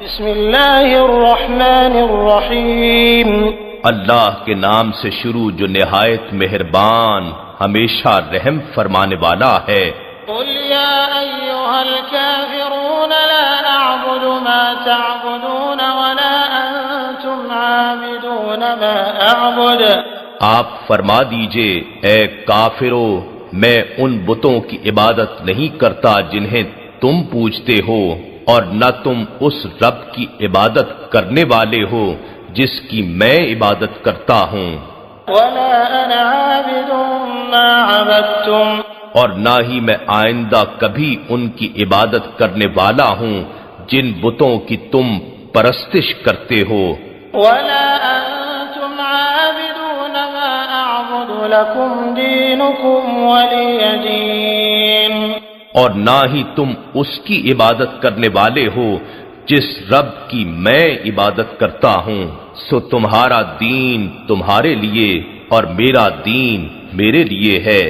بسم اللہ الرحمن الرحیم اللہ کے نام سے شروع جو نہایت مہربان ہمیشہ رحم فرمانے والا ہے۔ قل یا ایھا الکافرون لا اعبد ما تعبدون ولا انتم عابدون ما اعبد۔ آپ فرما دیجئے اے کافرو، میں ان بتوں کی عبادت نہیں کرتا جنہیں تم پوجتے ہو، اور نہ تم اس رب کی عبادت کرنے والے ہو جس کی میں عبادت کرتا ہوں، ولا انا عابد ما عبدتم، اور نہ ہی میں آئندہ کبھی ان کی عبادت کرنے والا ہوں جن بتوں کی تم پرستش کرتے ہو، ولا انتم عابدون ما اعبد لكم دینکم ولی دین، اور نہ ہی تم اس کی عبادت کرنے والے ہو جس رب کی میں عبادت کرتا ہوں، سو تمہارا دین تمہارے لیے اور میرا دین میرے لیے ہے۔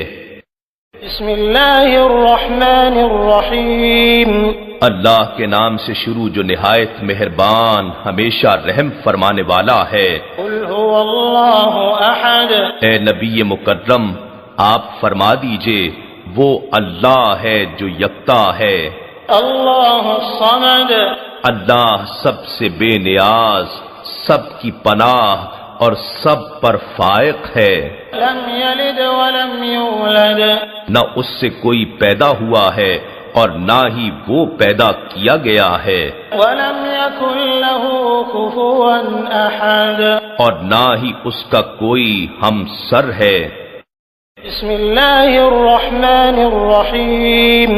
بسم اللہ الرحمن الرحیم اللہ کے نام سے شروع جو نہایت مہربان ہمیشہ رحم فرمانے والا ہے۔ قل هو اللہ احد، اے نبی مکرم آپ فرما دیجئے وہ اللہ ہے جو یکتا ہے، اللہ الصمد، اللہ سب سے بے نیاز، سب کی پناہ اور سب پر فائق ہے، لم یلد ولم یولد، نہ اس سے کوئی پیدا ہوا ہے اور نہ ہی وہ پیدا کیا گیا ہے، ولم یکن له کفوا احد، اور نہ ہی اس کا کوئی ہمسر ہے۔ بسم اللہ الرحمن الرحیم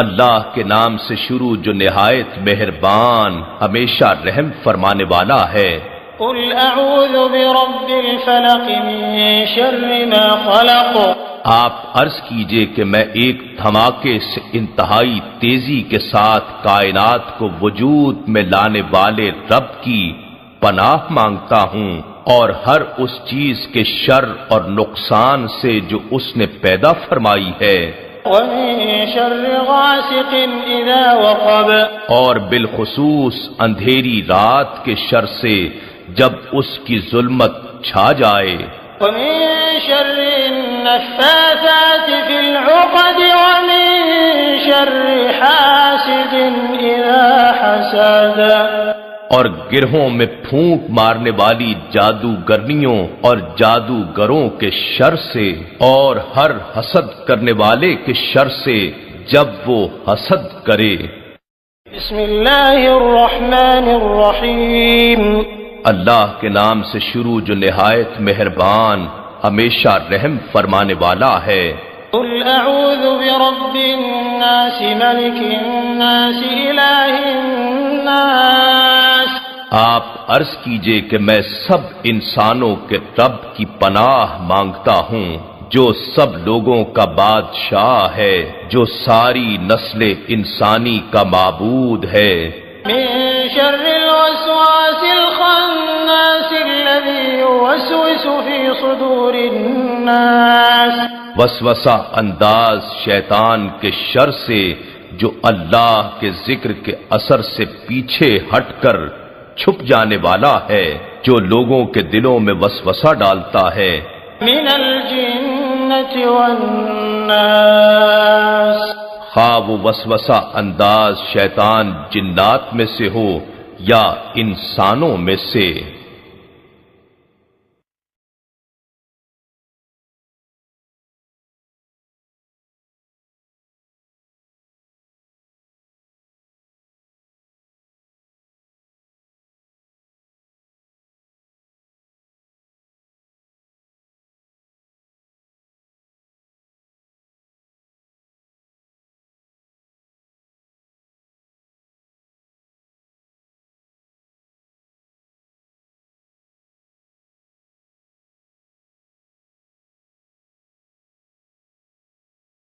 اللہ کے نام سے شروع جو نہایت مہربان ہمیشہ رحم فرمانے والا ہے۔ قل اعوذ برب الفلق من شر ما خلق، آپ عرض کیجئے کہ میں ایک دھماکے سے انتہائی تیزی کے ساتھ کائنات کو وجود میں لانے والے رب کی پناہ مانگتا ہوں، اور ہر اس چیز کے شر اور نقصان سے جو اس نے پیدا فرمائی ہے، ومن شر غاسق اذا وقب، اور بالخصوص اندھیری رات کے شر سے جب اس کی ظلمت چھا جائے، ومن شر النفاثات في العقد ومن شر حاسد اذا حسد، اور گرہوں میں پھونک مارنے والی جادوگرنیوں اور جادوگروں کے شر سے، اور ہر حسد کرنے والے کے شر سے جب وہ حسد کرے۔ بسم اللہ الرحمن الرحیم اللہ کے نام سے شروع جو نہایت مہربان ہمیشہ رحم فرمانے والا ہے۔ قل اعوذ برب الناس ملک الناس الہ الناس، آپ عرض کیجئے کہ میں سب انسانوں کے رب کی پناہ مانگتا ہوں جو سب لوگوں کا بادشاہ ہے، جو ساری نسل انسانی کا معبود ہے، من شر الوسواس الخناس الذي يوسوس في صدور الناس، وسوسہ انداز شیطان کے شر سے جو اللہ کے ذکر کے اثر سے پیچھے ہٹ کر چھپ جانے والا ہے، جو لوگوں کے دلوں میں وسوسہ ڈالتا ہے، من الجنة والناس، خواہ وہ وسوسہ انداز شیطان جنات میں سے ہو یا انسانوں میں سے۔